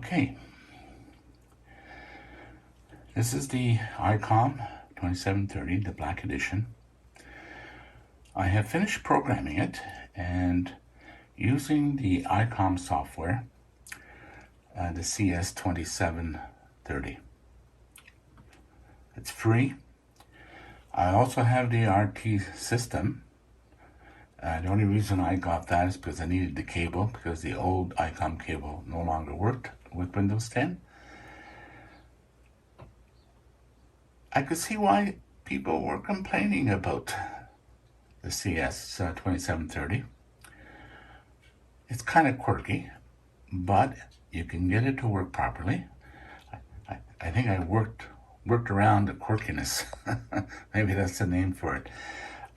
Okay, this is the IC-2730, the Black Edition. I have finished programming it and using the ICOM software, the CS-2730. It's free. I also have the RT system. The only reason I got that is because I needed the cable, because the old ICOM cable no longer worked with Windows 10. I could see why people were complaining about the CS-2730. It's kind of quirky, but you can get it to work properly. I think I worked around the quirkiness. Maybe that's the name for it.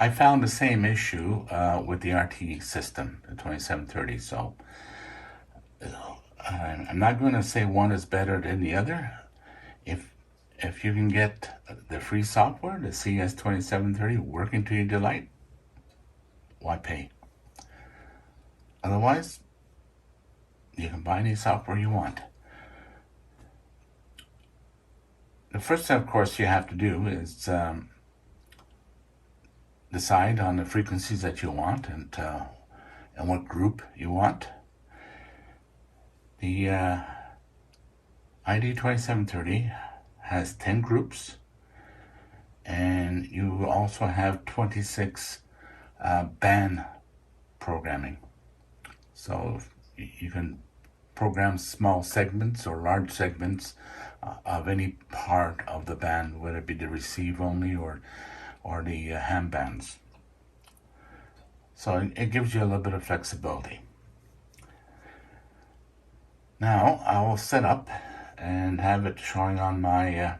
I found the same issue with the RT system, the 2730. So I'm not going to say one is better than the other. If you can get the free software, the CS-2730, working to your delight, why pay? Otherwise, you can buy any software you want. The first thing, of course, you have to do is decide on the frequencies that you want and what group you want. The ID-2730 has 10 groups, and you also have 26 band programming. So you can program small segments or large segments of any part of the band, whether it be the receive only or the ham bands. So it gives you a little bit of flexibility. Now I will set up and have it showing on my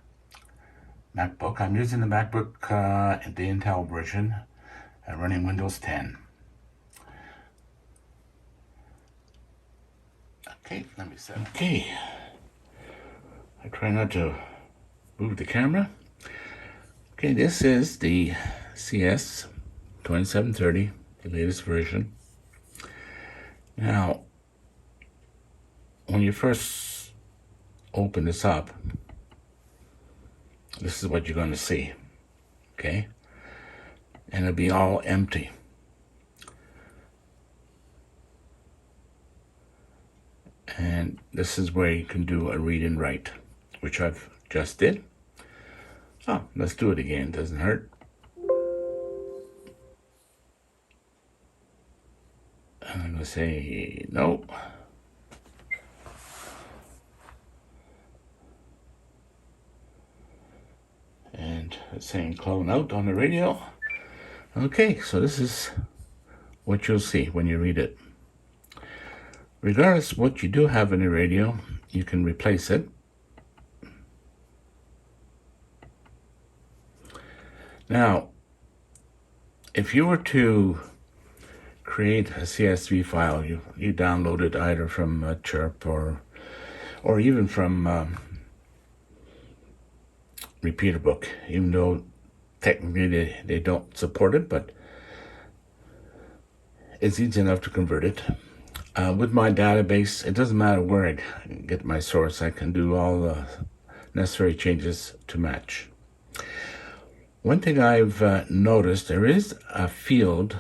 MacBook. I'm using the MacBook, the Intel version, running Windows 10. Okay, let me set up. Okay, I try not to move the camera. Okay, this is the CS-2730, the latest version. Now, when you first open this up, this is what you're going to see, okay? And it'll be all empty. And this is where you can do a read and write, which I've just did. Oh, let's do it again, doesn't hurt. I'm going to say no. And it's saying clone out on the radio. Okay, so this is what you'll see when you read it. Regardless of what you do have in the radio, you can replace it. Now, if you were to create a CSV file, you download it either from Chirp or even from Repeater Book, even though technically they don't support it, but it's easy enough to convert it. With my database, it doesn't matter where I get my source, I can do all the necessary changes to match. One thing I've noticed, there is a field,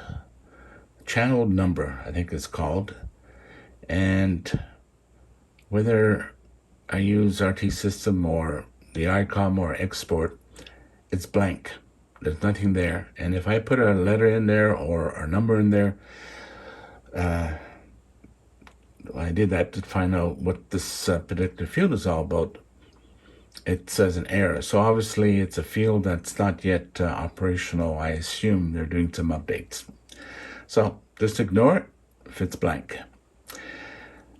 channel number, I think it's called, and whether I use RT System or the ICOM or export, it's blank. There's nothing there. And if I put a letter in there or a number in there, I did that to find out what this particular field is all about. It says an error. So obviously it's a field that's not yet operational. I assume they're doing some updates. So just ignore it if it's blank.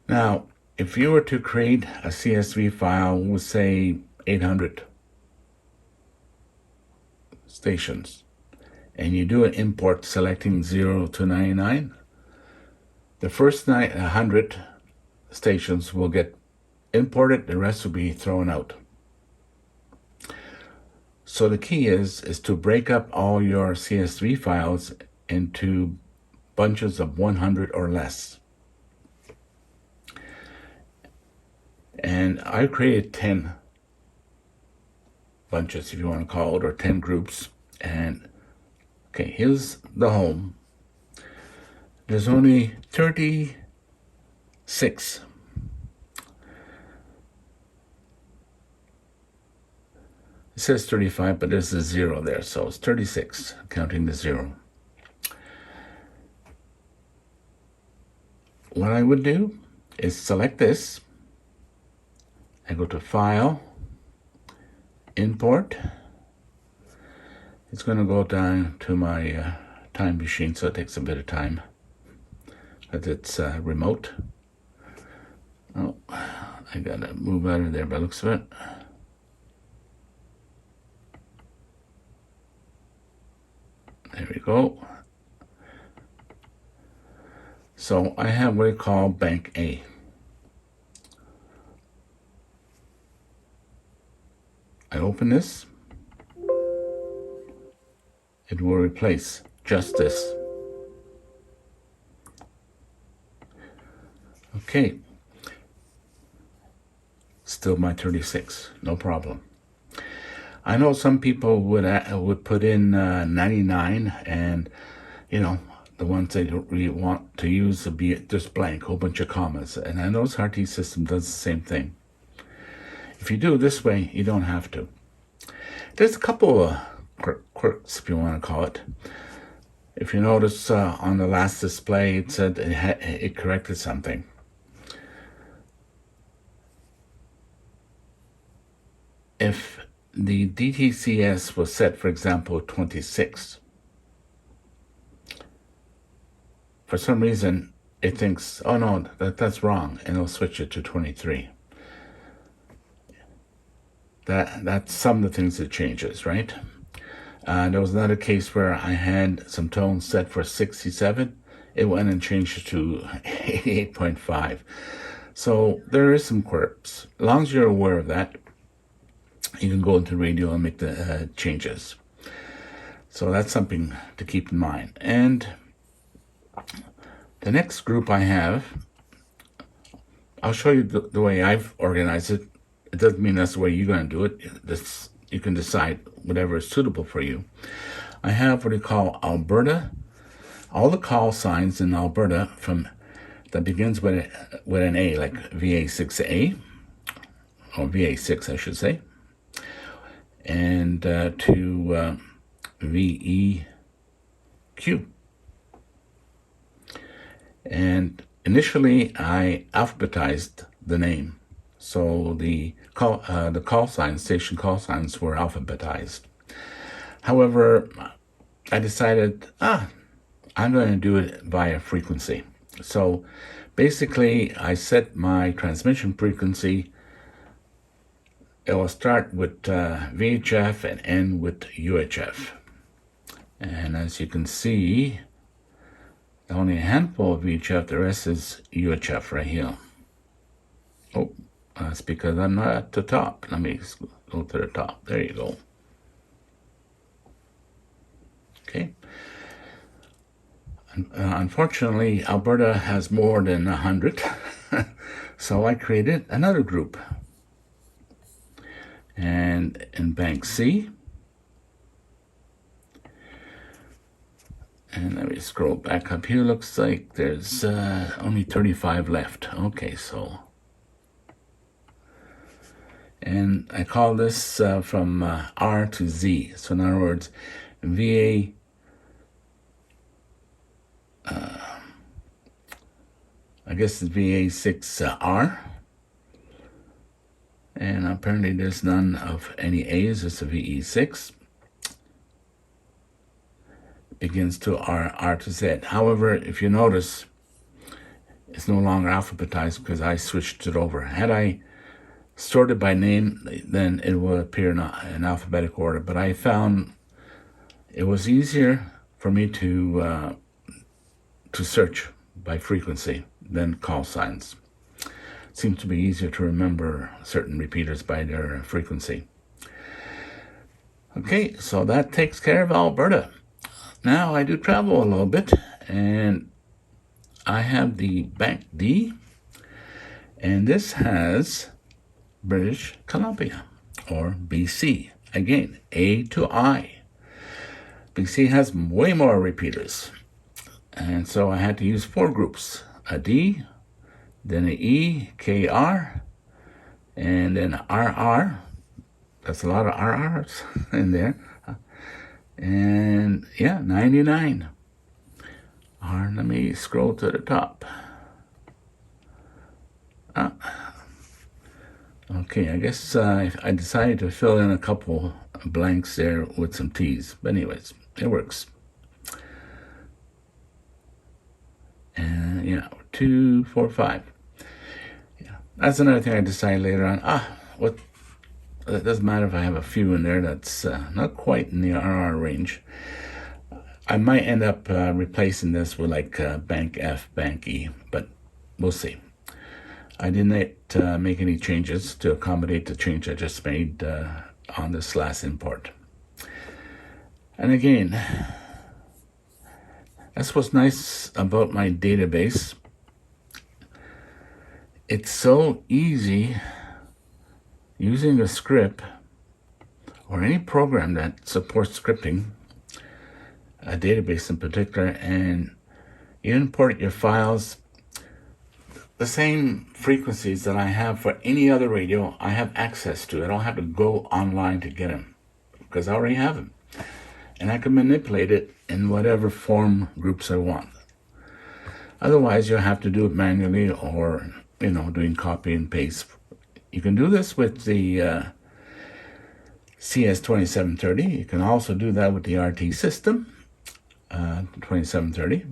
Now, if you were to create a CSV file with, say, 800 stations, and you do an import selecting 0 to 99, the first 100 stations will get imported, the rest will be thrown out. So the key is to break up all your CSV files into bunches of 100 or less. And I created 10 bunches, if you want to call it, or 10 groups. And okay, here's the home. There's only 36. It says 35, but there's a 0 there, so it's 36, counting the 0. What I would do is select this. I go to File, Import. It's going to go down to my time machine, so it takes a bit of time, because it's remote. Oh, I gotta move out of there by the looks of it. There we go. So I have what I call Bank A. I open this. It will replace just this. Okay. Still my 36, no problem. I know some people would put in 99, and the ones they don't really want to use would be just blank, whole bunch of commas. And I know this RT system does the same thing. If you do it this way, you don't have to. There's a couple of quirks, if you want to call it. If you notice on the last display, it said it corrected something. If the DTCS was set, for example, 26, for some reason it thinks, oh no, that's wrong, and it'll switch it to 23. That's some of the things it changes, right? There was another case where I had some tones set for 67. It went and changed it to 88.5. So there is some quirks. As long as you're aware of that, you can go into radio and make the changes. So that's something to keep in mind. And the next group I have, I'll show you the way I've organized it. It doesn't mean that's the way you're going to do it. You can decide whatever is suitable for you. I have what we call Alberta. All the call signs in Alberta that begins with an A, like VA6A, or VA6, I should say, and to VEQ. And initially, I alphabetized the name, so the call signs, station call signs, were alphabetized. However, I decided, I'm going to do it via frequency. So basically, I set my transmission frequency. It will start with VHF and end with UHF. And as you can see, only a handful of VHF, the rest is UHF right here. Oh, that's because I'm not at the top. Let me go to the top. There you go. Okay. Unfortunately, Alberta has more than 100, so I created another group. And in Bank C, and let me scroll back up here, looks like there's only 35 left. Okay, so, and I call this from R to Z. So in other words, VA, I guess it's VA6R. And apparently there's none of any A's. It's a VE6. Begins to R to Z. However, if you notice, it's no longer alphabetized because I switched it over. Had I sorted by name, then it would appear in alphabetic order. But I found it was easier for me to search by frequency than call signs. Seems to be easier to remember certain repeaters by their frequency. Okay, so that takes care of Alberta. Now I do travel a little bit, and I have the Bank D, and this has British Columbia, or BC. Again, A to I. BC has way more repeaters. And so I had to use 4 groups. A D, then an E, KR, and then RR. That's a lot of RRs in there. And yeah, 99. Let me scroll to the top. Okay, I guess I decided to fill in a couple blanks there with some T's. But anyways, it works. And yeah, 2, 4, 5. Yeah, that's another thing I decided later on. It doesn't matter if I have a few in there that's not quite in the RR range. I might end up replacing this with like Bank F, Bank E, but we'll see. I didn't make any changes to accommodate the change I just made on this last import. And again, that's what's nice about my database. It's so easy using a script or any program that supports scripting, a database in particular, and you import your files. The same frequencies that I have for any other radio, I have access to. I don't have to go online to get them because I already have them. And I can manipulate it in whatever form groups I want. Otherwise, you'll have to do it manually or, doing copy and paste. You can do this with the CS-2730. You can also do that with the RT system, 2730.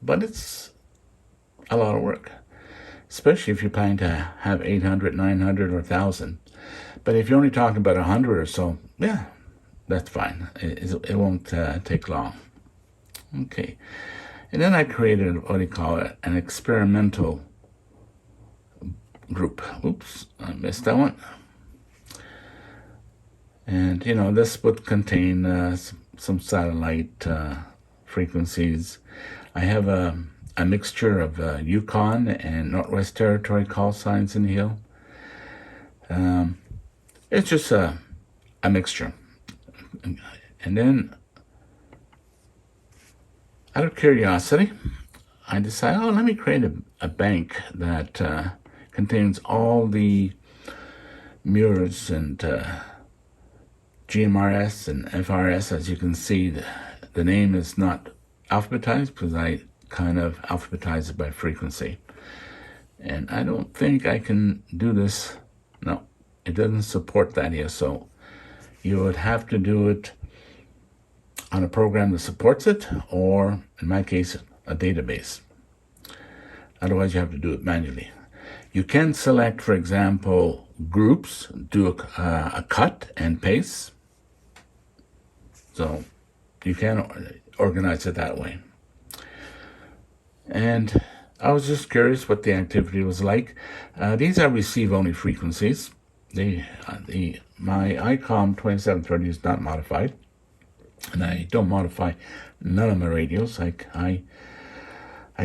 But it's a lot of work, especially if you're planning to have 800, 900, or 1,000. But if you're only talking about 100 or so, yeah, that's fine. It won't take long. Okay. And then I created what do you call it, an experimental group. Oops, I missed that one. And, this would contain some satellite frequencies. I have a mixture of Yukon and Northwest Territory call signs in the hill. It's just a mixture. And then, out of curiosity, I decided, let me create a bank that contains all the mirrors and GMRS and FRS. As you can see, the name is not alphabetized because I kind of alphabetize it by frequency. And I don't think I can do this. No, it doesn't support that here. So you would have to do it on a program that supports it, or in my case, a database. Otherwise, you have to do it manually. You can select, for example, groups, do a cut and paste. So you can organize it that way. And I was just curious what the activity was like. These are receive-only frequencies. My ICOM 2730 is not modified, and I don't modify none of my radios. I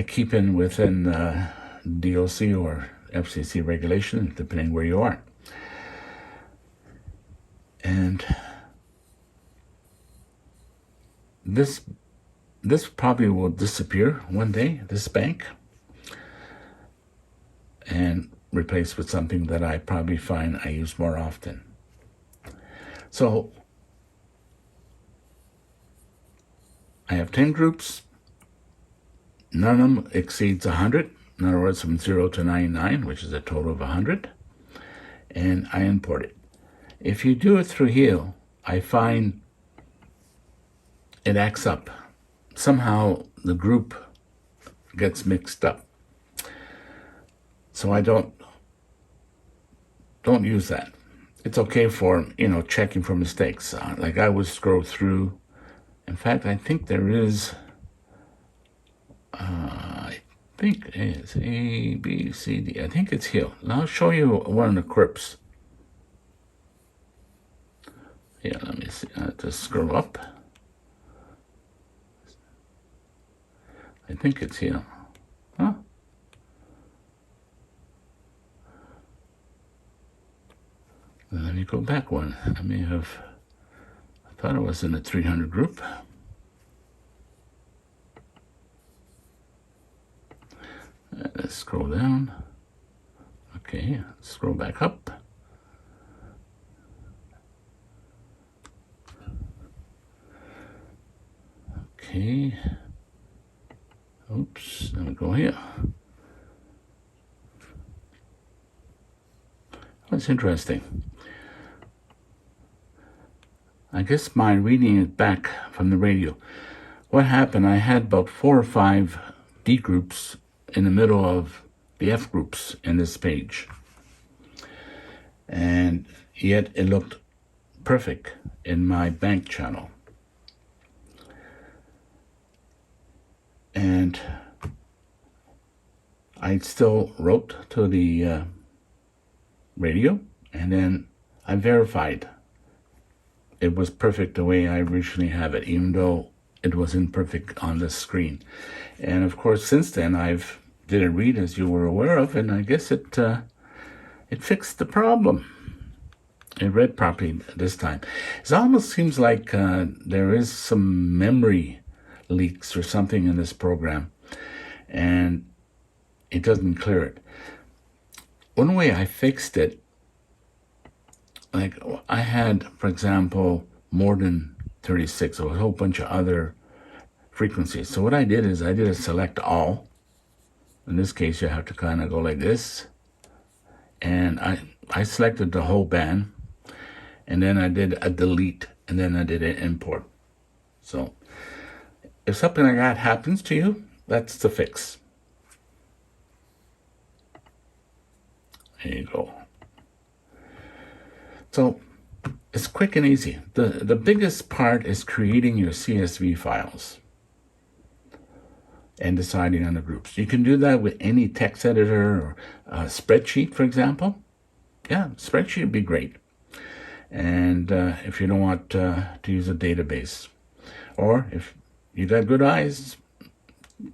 keep within DOC or FCC regulation, depending where you are. And this probably will disappear one day, this bank, and replaced with something that I probably find I use more often. So I have 10 groups. None of them exceeds 100. In other words, from 0 to 99, which is a total of 100. And I import it. If you do it through here, I find it acts up. Somehow the group gets mixed up. So I don't use that. It's okay for, checking for mistakes. Like I would scroll through. In fact, I think there is, I think it's A, B, C, D. I think it's here. I'll show you one of the crypts. Yeah, let me see. I have to scroll up. I think it's here. Huh? Let me go back one. I thought it was in the 300 group. Let's scroll down. Okay, scroll back up. Okay. Oops, let me go here. That's interesting. I guess my reading it back from the radio. What happened, I had about 4 or 5 D groups in the middle of the F groups in this page. And yet it looked perfect in my bank channel. And I still wrote to the radio, and then I verified it was perfect the way I originally have it, even though it wasn't perfect on the screen. And of course, since then, I've did a read, as you were aware of, and I guess it fixed the problem. It read properly this time. It almost seems like there is some memory leaks or something in this program, and it doesn't clear it. One way I fixed it, like I had, for example, more than 36 or a whole bunch of other frequencies. So what I did is I did a select all. In this case, you have to kind of go like this. And I selected the whole band, and then I did a delete, and then I did an import. So if something like that happens to you, that's the fix. There you go. So it's quick and easy. The biggest part is creating your CSV files and deciding on the groups. You can do that with any text editor or spreadsheet, for example. Yeah, spreadsheet would be great. And if you don't want to use a database, or if you got good eyes,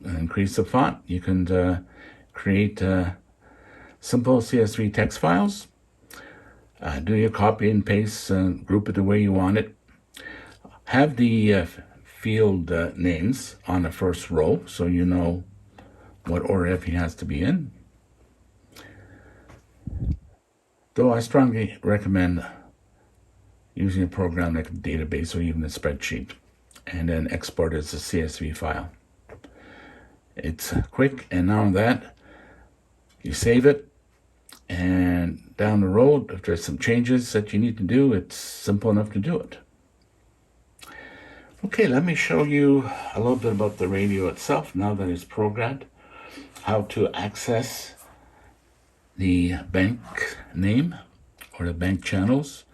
increase the font. You can create simple CSV text files. Do your copy and paste, group it the way you want it. Have the field names on the first row so you know what order everything has to be in. Though I strongly recommend using a program like a database or even a spreadsheet, and then export it as a CSV file. It's quick, and now that you save it, and down the road, if there's some changes that you need to do, it's simple enough to do it. Okay, let me show you a little bit about the radio itself now that it's programmed, how to access the bank name or the bank channels,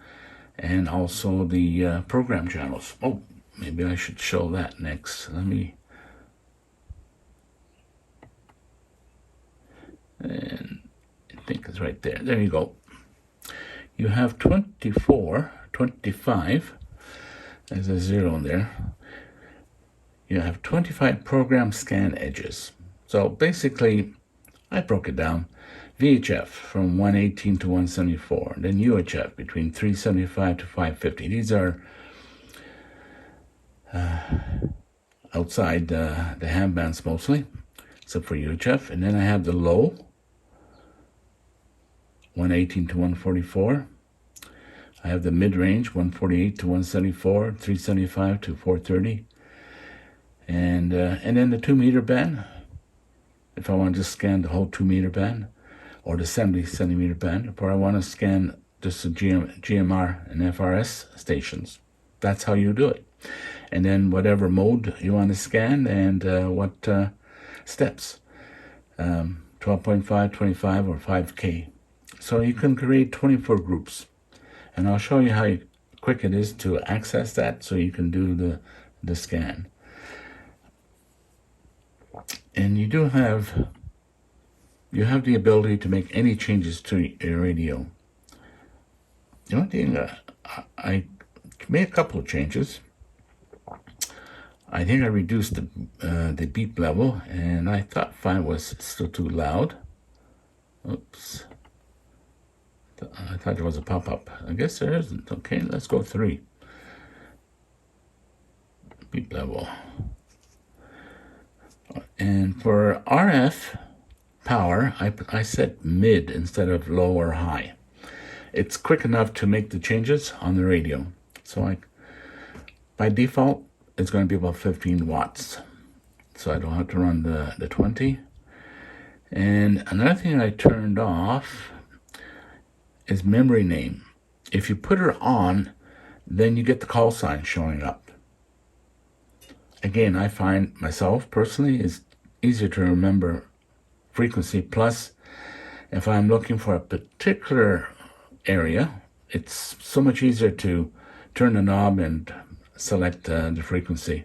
and also the program channels. Oh, maybe I should show that next. And I think it's right there. There you go. You have 25, there's a 0 in there. You have 25 program scan edges. So basically, I broke it down. VHF from 118 to 174, then UHF between 375 to 550. These are outside the ham bands mostly, except for UHF. And then I have the low, 118 to 144. I have the mid-range, 148 to 174, 375 to 430. And then the 2 meter band, if I want to just scan the whole 2 meter band, or the 70 centimeter band, or I want to scan just the GMR and FRS stations. That's how you do it. And then whatever mode you want to scan and what steps, 12.5, 25, or 5K. So you can create 24 groups. And I'll show you how quick it is to access that so you can do the scan. And you have the ability to make any changes to your radio. The only thing, I made a couple of changes. I think I reduced the beep level, and I thought 5 was still too loud. Oops. I thought there was a pop-up. I guess there isn't. Okay, let's go 3. Beep level. And for RF power, I set mid instead of low or high. It's quick enough to make the changes on the radio. So by default, it's going to be about 15 watts. So I don't have to run the 20. And another thing I turned off is memory name. If you put her on, then you get the call sign showing up. Again, I find myself personally is easier to remember frequency. Plus, if I'm looking for a particular area, it's so much easier to turn the knob and select the frequency.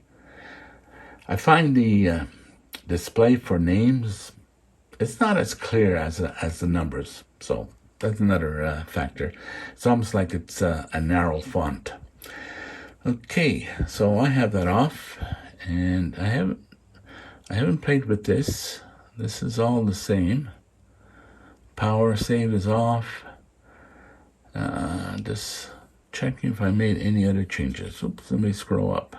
I find the display for names, it's not as clear as the numbers, so that's another factor. It's almost like it's a narrow font. Okay, so I have that off, and I haven't played with this. This is all the same. Power save is off. Just checking if I made any other changes. Oops, let me scroll up.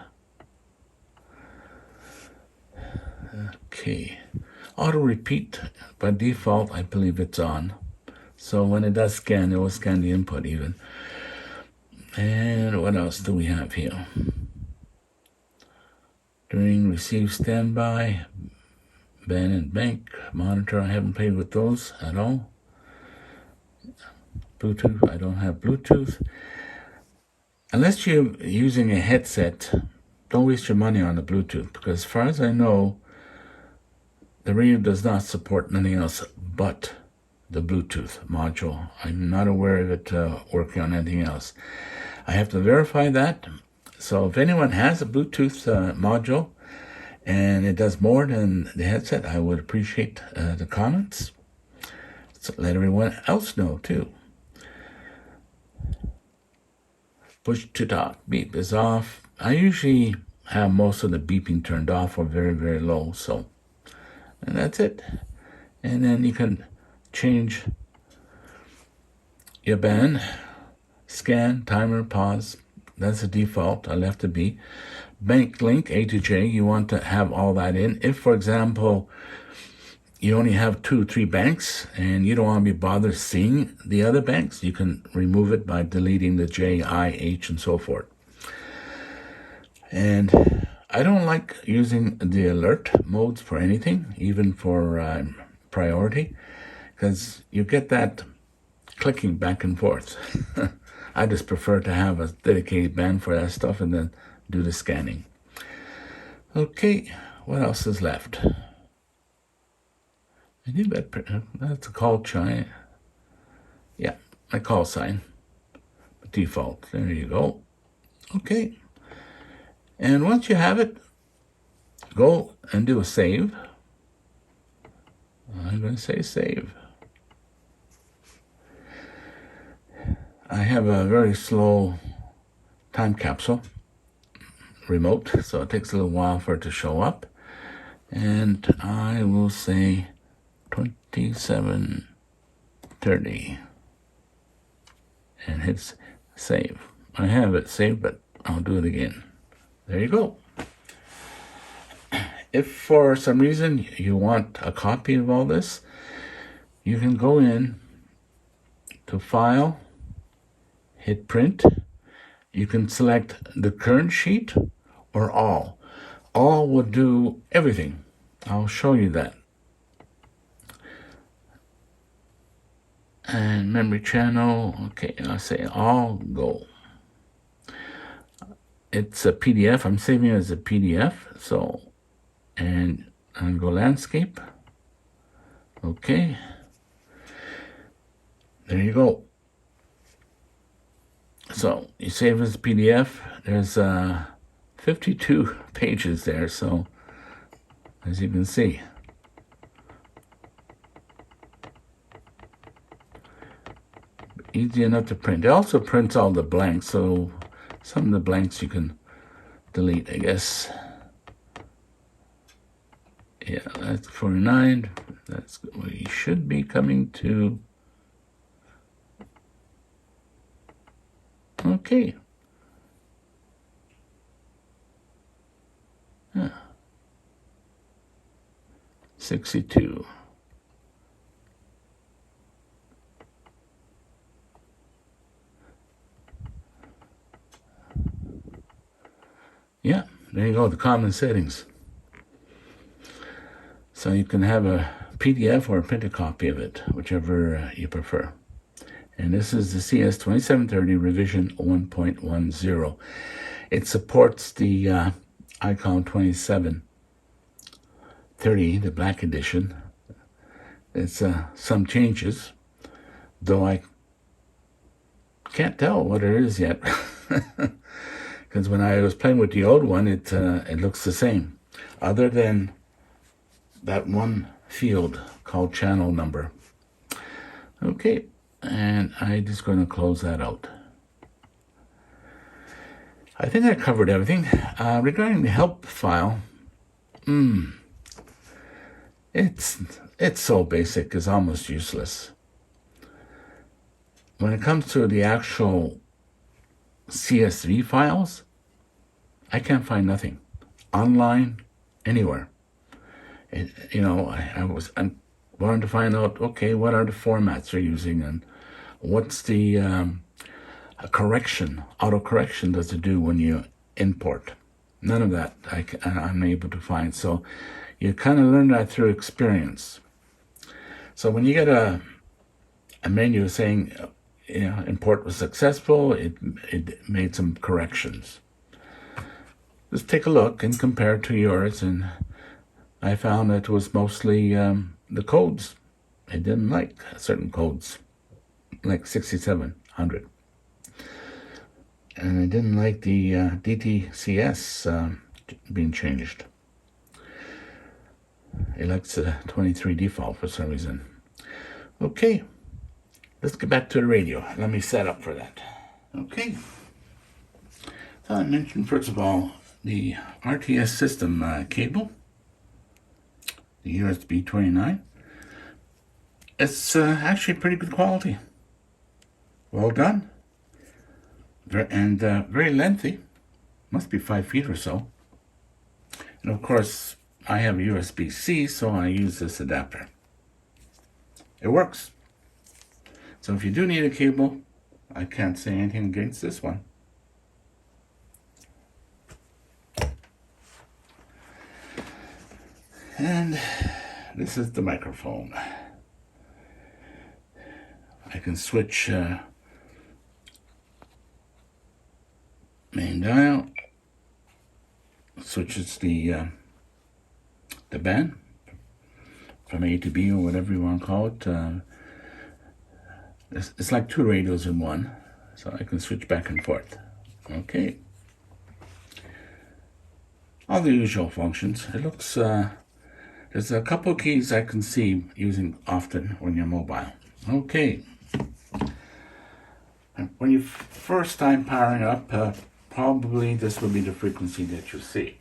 Okay. Auto repeat, by default, I believe it's on. So when it does scan, it will scan the input even. And what else do we have here? During receive standby, ban and bank, monitor, I haven't played with those at all. Bluetooth, I don't have Bluetooth. Unless you're using a headset, don't waste your money on the Bluetooth, because as far as I know, the radio does not support anything else but the Bluetooth module. I'm not aware of it working on anything else. I have to verify that. So if anyone has a Bluetooth module and it does more than the headset, I would appreciate the comments. So let everyone else know too. Push to talk, beep is off. I usually have most of the beeping turned off or very, very low. And that's it. And then you can change your band, scan, timer, pause. That's the default. I left it be. Bank link, A to J, you want to have all that in. If, for example, you only have 2 or 3 banks and you don't want to be bothered seeing the other banks, you can remove it by deleting the J, I, H, and so forth. And I don't like using the alert modes for anything, even for priority, because you get that clicking back and forth. I just prefer to have a dedicated band for that stuff and then do the scanning. Okay, what else is left? I think that's a call chime. Yeah, my call sign. Default, there you go. Okay. And once you have it, go and do a save. I'm going to say save. I have a very slow time capsule remote, so it takes a little while for it to show up. And I will say 2730 and hit save. I have it saved, but I'll do it again. There you go. If for some reason you want a copy of all this, you can go in to File, hit Print. You can select the current sheet or all. All will do everything. I'll show you that. And memory channel, okay, I'll say all, go. It's a PDF. I'm saving it as a PDF. So, and I'll go landscape. Okay. There you go. So you save as a PDF. There's 52 pages there. So as you can see, easy enough to print. It also prints all the blanks. So some of the blanks you can delete, I guess. Yeah, that's 49. That's we should be coming to Okay. 62. Yeah, there you go, the common settings. So you can have a PDF or a printed copy of it, whichever you prefer. And this is the CS-2730 revision 1.10. It supports the IC-2730, the black edition. It's some changes, though I can't tell what it is yet. Because when I was playing with the old one, it looks the same, other than that one field called channel number. Okay, and I'm just going to close that out. I think I covered everything. Regarding the help file, it's so basic, it's almost useless. When it comes to the actual CSV files, I can't find nothing online anywhere. I wanted to find out, okay, what are the formats they're using, and what's the auto correction does it do when you import. None of that I'm able to find. So you kind of learn that through experience. So when you get a menu saying, import was successful, it made some corrections. Just take a look and compare it to yours, and I found that it was mostly the codes. I didn't like certain codes, like 6700. And I didn't like the DTCS being changed. It likes the 23 default for some reason. Okay, let's get back to the radio. Let me set up for that. Okay. So I mentioned, first of all, the RTS system cable, the USB 29. It's actually pretty good quality. Well done. And very lengthy. Must be 5 feet or so. And of course, I have USB-C, so I use this adapter. It works. So if you do need a cable, I can't say anything against this one. And this is the microphone. I can switch main dial, switches the band from A to B, or whatever you want to call it. It's like 2 radios in one, so I can switch back and forth. Okay. All the usual functions. It looks, there's a couple of keys I can see using often when you're mobile. Okay. When you first time powering up, probably this will be the frequency that you see.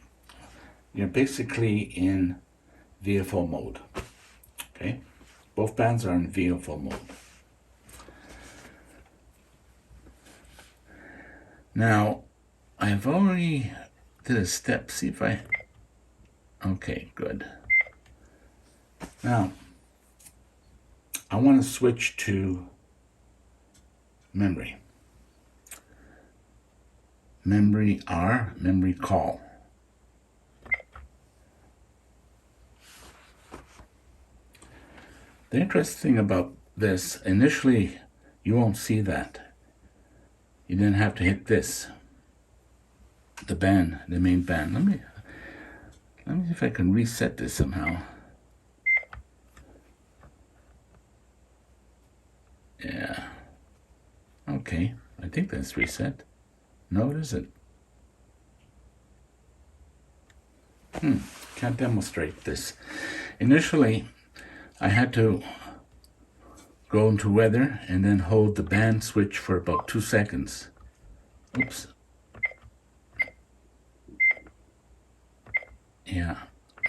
You're basically in VFO mode. Okay? Both bands are in VFO mode. Now, I've already did a step. See if I... Okay, good. Now, I want to switch to memory. Memory R, memory call. The interesting thing about this, initially you won't see that. You then have to hit this, the band, the main band. Let me see if I can reset this somehow. Yeah. Okay, I think that's reset. No, it isn't. Can't demonstrate this. Initially, I had to go into weather and then hold the band switch for about 2 seconds. Oops. Yeah.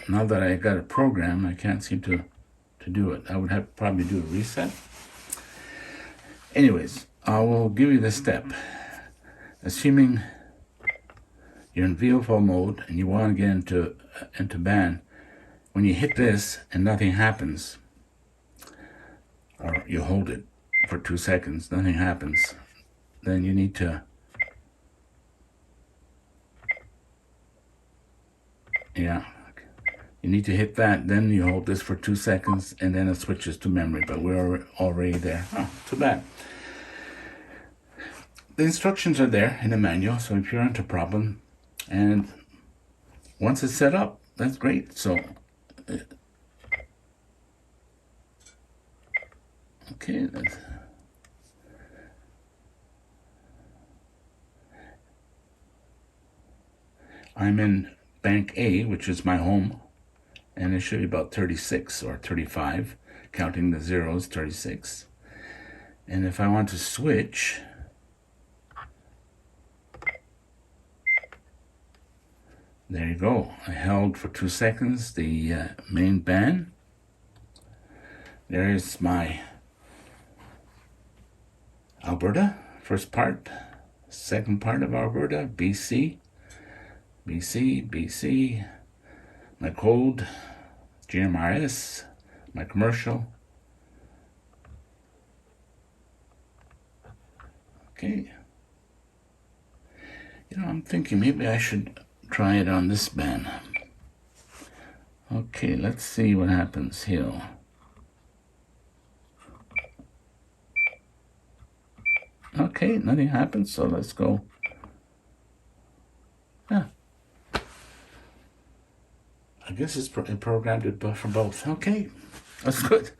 Now that I got a program, I can't seem to do it. I would have to probably do a reset. Anyways, I will give you the step. assuming you're in VFO mode and you want to get into band, when you hit this and nothing happens, or you hold it for 2 seconds, nothing happens, then you need to, you need to hit that, then you hold this for 2 seconds, and then it switches to memory, but we're already there. Oh, too bad. The instructions are there in the manual, so if you're into problem, and once it's set up, that's great. So, okay, I'm in Bank A, which is my home, and it should be about 36 or 35, counting the zeros, 36. And if I want to switch, there you go. I held for 2 seconds the main band. There's my Alberta, first part. Second part of Alberta, BC, my code, GMRS, my commercial. Okay. I'm thinking maybe I should try it on this band. Okay, let's see what happens here. Okay, nothing happens, so let's go. Yeah. I guess it programmed it for both. Okay, that's good.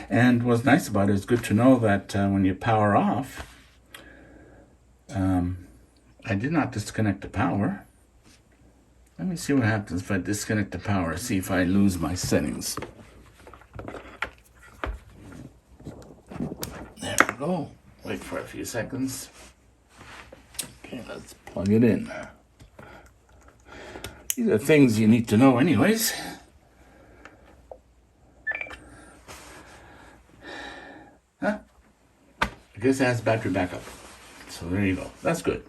And what's nice about it is good to know that when you power off, I did not disconnect the power. Let me see what happens if I disconnect the power, see if I lose my settings. There we go. Wait for a few seconds. Okay, let's plug it in. These are things you need to know anyways. Huh? I guess it has battery backup. So there you go. That's good.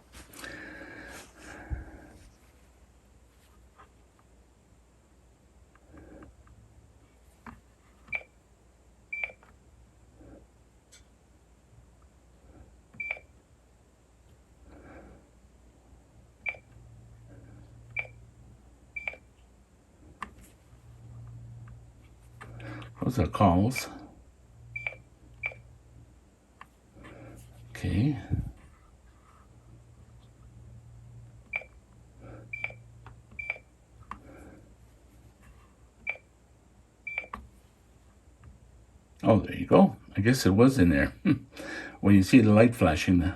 Those are calls. Okay. Oh, there you go. I guess it was in there. When you see the light flashing, that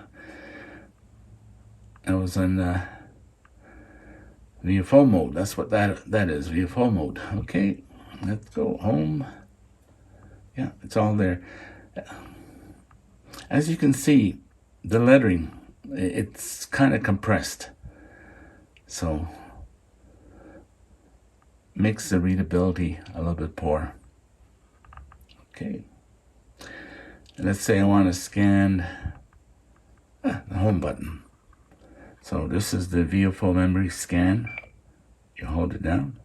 was on VFO mode. That's what that is, VFO mode. Okay, let's go home. Yeah, it's all there. As you can see, the lettering, it's kind of compressed. So, makes the readability a little bit poor. Okay. And let's say I want to scan the home button. So this is the VFO memory scan. You hold it down.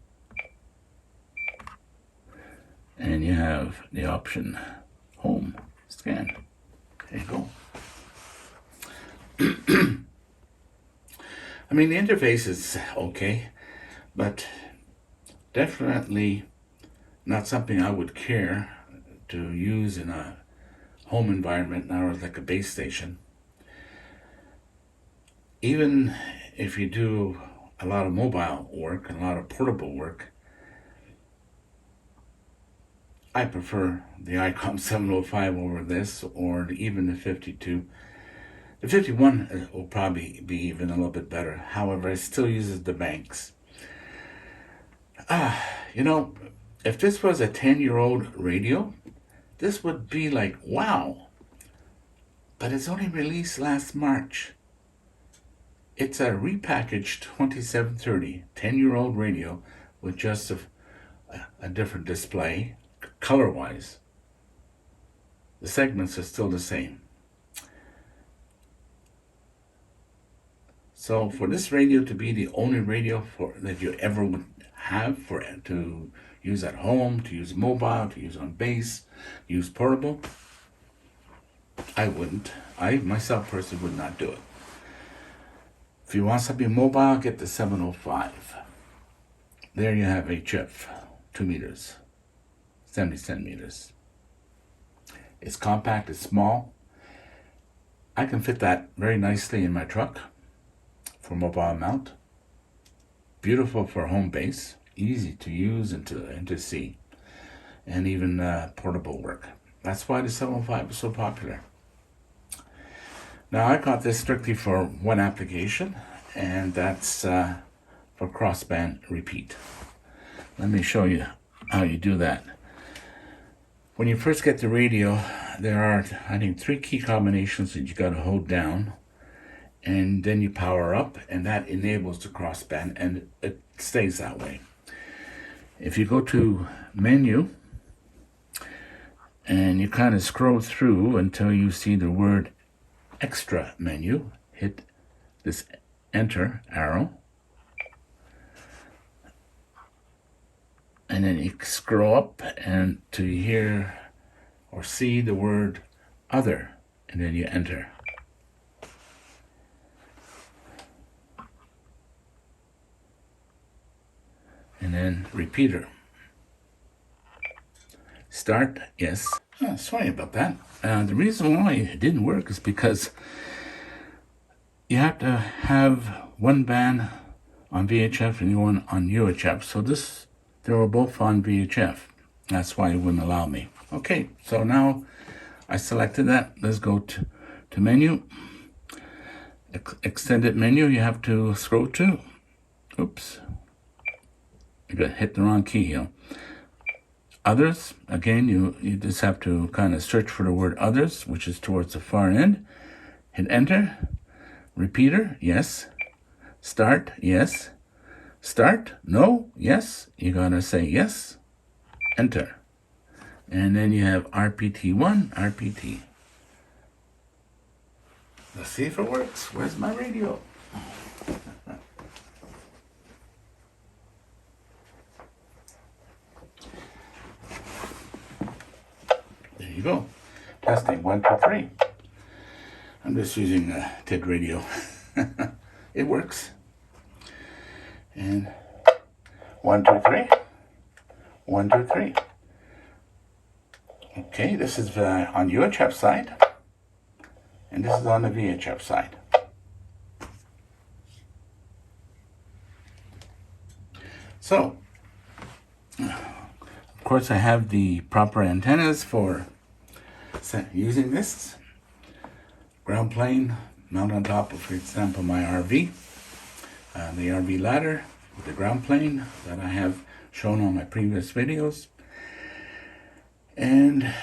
And you have the option home scan. There you go. I mean, the interface is okay, but definitely not something I would care to use in a home environment or like a base station. Even if you do a lot of mobile work and a lot of portable work, I prefer the ICOM 705 over this, or even the 52. The 51 will probably be even a little bit better. However, it still uses the banks. If this was a 10-year-old radio, this would be like, wow. But it's only released last March. It's a repackaged 2730, 10-year-old radio with just a different display, color-wise. The segments are still the same. So for this radio to be the only radio that you ever would have to use at home, to use mobile, to use on base, use portable, I wouldn't. I myself personally would not do it. If you want something mobile, get the 705. There you have HF, 2 meters, 70 centimeters. It's compact, it's small. I can fit that very nicely in my truck for mobile mount. Beautiful for home base, easy to use and to see, and even portable work. That's why the 705 is so popular. Now I got this strictly for one application, and that's for crossband repeat. Let me show you how you do that. When you first get the radio, there are, I think, 3 key combinations that you got to hold down, and then you power up, and that enables the crossband, and it stays that way. If you go to menu, and you kind of scroll through until you see the word extra menu, hit this enter arrow, and then you scroll up and to hear or see the word other, and then you enter. And then repeater. Start, yes. Oh, sorry about that. The reason why it didn't work is because you have to have one band on VHF and one on UHF. So they were both on VHF. That's why it wouldn't allow me. Okay, so now I selected that. Let's go to menu. Extended menu, you have to scroll to. Oops. You hit the wrong key here. Others, again, you just have to kind of search for the word others, which is towards the far end. Hit enter. Repeater, yes. Start, yes. Start, no, yes. You gotta say yes. Enter. And then you have RPT1, RPT. Let's see if it works. Where's my radio? There you go. Testing 1, 2, 3. I'm just using a TED radio. It works. And 1, 2, 3. 1, 2, 3. Okay, this is on UHF side, and this is on the VHF side. So, of course, I have the proper antennas for using this. Ground plane mount on top of, for example, my RV. The RV ladder with the ground plane that I have shown on my previous videos. And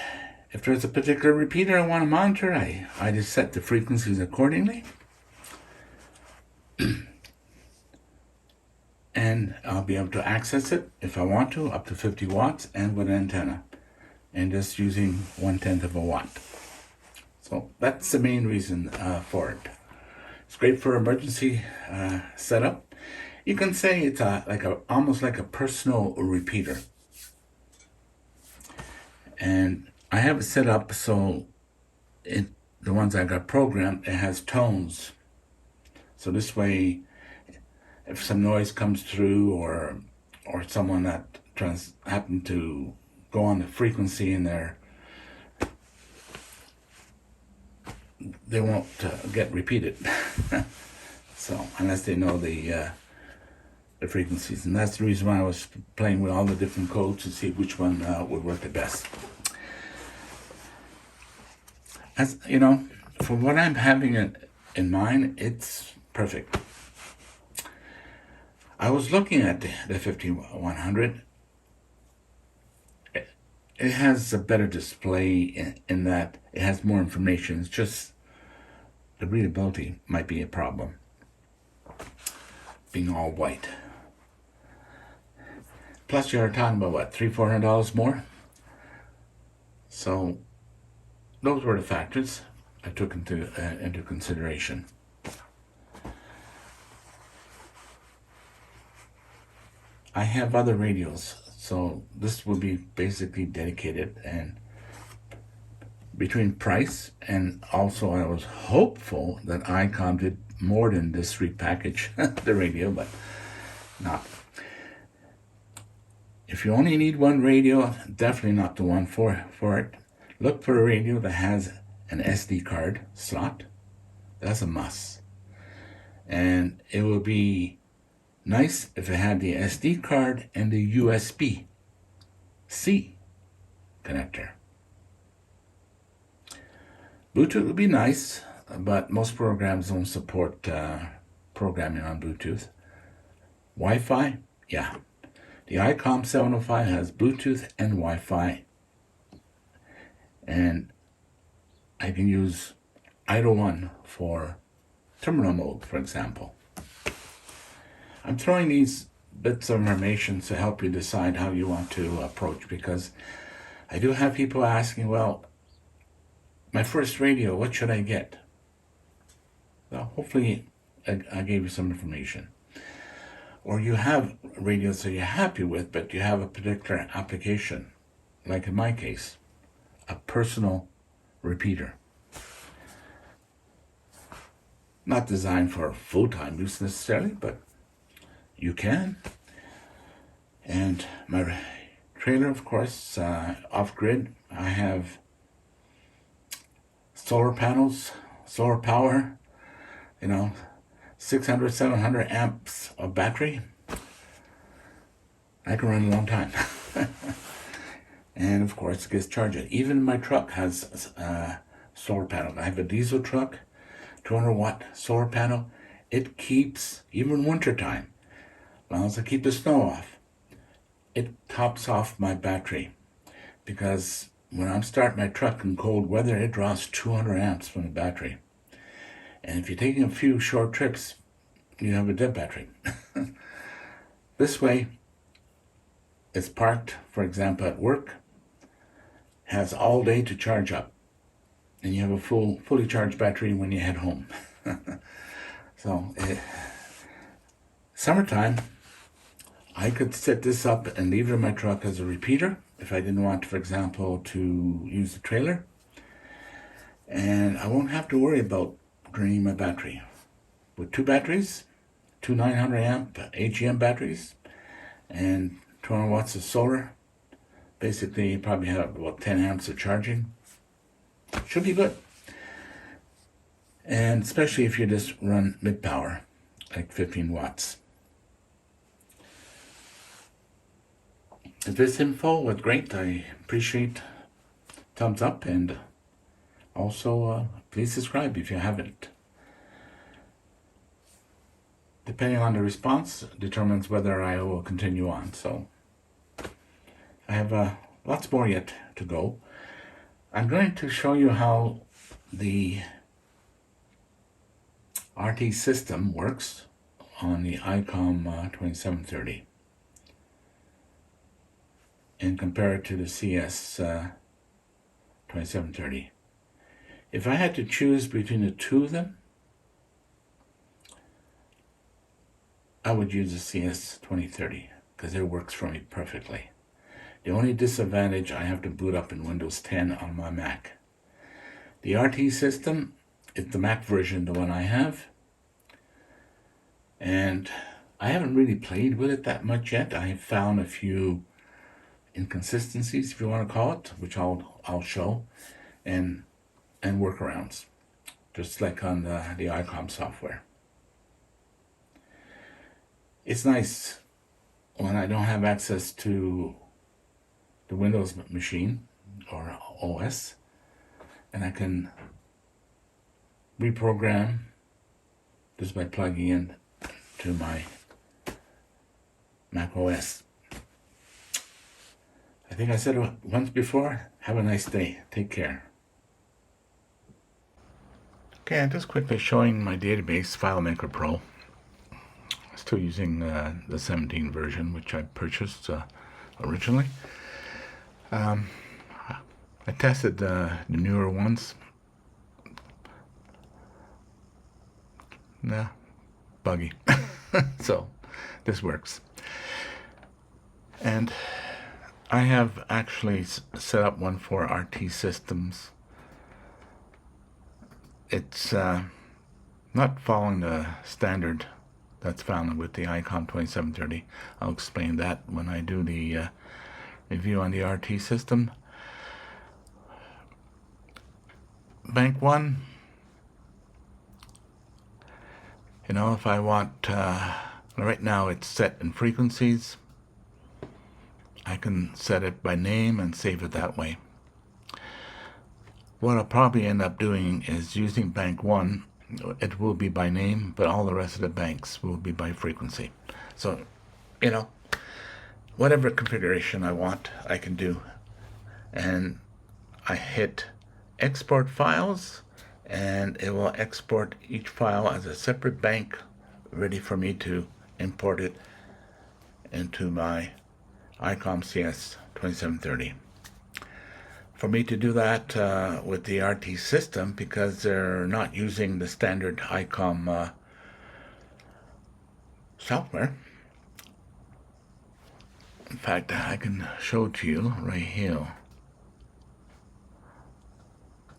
if there's a particular repeater I want to monitor, I just set the frequencies accordingly. And I'll be able to access it if I want to, up to 50 watts and with an antenna. And just using 1/10 of a watt. So that's the main reason for it. It's great for emergency setup. You can say it's almost like a personal repeater. And I have it set up so the ones I got programmed, it has tones. So this way, if some noise comes through or someone that happened to go on the frequency in there, they won't get repeated. So unless they know the frequencies, and that's the reason why I was playing with all the different codes to see which one would work the best. As you know, for what I'm having in mind, it's perfect. I was looking at the 5100. It has a better display in that it has more information. It's just the readability might be a problem, being all white. Plus, you're talking about what, $300-400 more? So those were the factors I took into consideration. I have other radios, so this will be basically dedicated, and between price and also I was hopeful that ICOM did more than just repackage the radio, but not. If you only need one radio, definitely not the one for it. Look for a radio that has an SD card slot. That's a must. And it would be nice if it had the SD card and the USB-C connector. Bluetooth would be nice, but most programs don't support programming on Bluetooth. Wi-Fi, yeah. The ICOM 705 has Bluetooth and Wi-Fi, and I can use either one for terminal mode, for example. I'm throwing these bits of information to help you decide how you want to approach, because I do have people asking, well, my first radio, what should I get? Well, hopefully I gave you some information. Or you have radios that you're happy with, but you have a particular application, like in my case, a personal repeater. Not designed for full-time use necessarily, but you can. And my trailer, of course, off-grid, I have solar panels, solar power, 600, 700 amps of battery. I can run a long time. And of course, it gets charged. Even my truck has a solar panel. I have a diesel truck, 200 watt solar panel. It keeps, even wintertime, as long as I keep the snow off, it tops off my battery. Because when I'm starting my truck in cold weather, it draws 200 amps from the battery. And if you're taking a few short trips, you have a dead battery. This way, it's parked, for example, at work, has all day to charge up, and you have a fully charged battery when you head home. So, summertime, I could set this up and leave it in my truck as a repeater if I didn't want, for example, to use the trailer. And I won't have to worry about draining my battery. With two batteries, two 900 amp AGM batteries, and 200 watts of solar, basically you probably have about 10 amps of charging. Should be good. And especially if you just run mid-power, like 15 watts. If this info was great, I appreciate thumbs up, and also please subscribe if you haven't. Depending on the response determines whether I will continue on. So I have lots more yet to go. I'm going to show you how the RT system works on the ICOM 2730 and compare it to the CS-2730. If I had to choose between the two of them, I would use the CS-2030 because it works for me perfectly. The only disadvantage, I have to boot up in Windows 10 on my Mac. The RT system is the Mac version, the one I have. And I haven't really played with it that much yet. I have found a few inconsistencies, if you want to call it, which I'll show, and workarounds, just like on the ICOM software. It's nice when I don't have access to the Windows machine or OS, and I can reprogram just by plugging in to my Mac OS. I think I said it once before. Have a nice day. Take care. Okay, I'm just quickly showing my database, FileMaker Pro. Still using the 17 version, which I purchased originally. I tested the newer ones. Nah, buggy. So this works. And I have actually set up one for RT systems. It's not following the standard that's found with the IC-2730. I'll explain that when I do the review on the RT system. Bank 1, you know, if I want, right now it's set in frequencies. I can set it by name and save it that way. What I'll probably end up doing is using Bank 1. It will be by name, but all the rest of the banks will be by frequency. So, you know, whatever configuration I want, I can do. And I hit export files, and it will export each file as a separate bank, ready for me to import it into my ICOM CS-2730. For me to do that with the RT system, because they're not using the standard ICOM software. In fact, I can show it to you right here.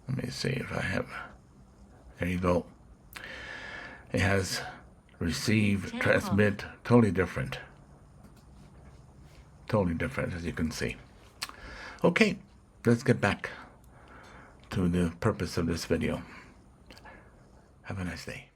Let me see if I have. There you go. It has receive, transmit, totally different. Totally different, as you can see. Okay, let's get back to the purpose of this video. Have a nice day.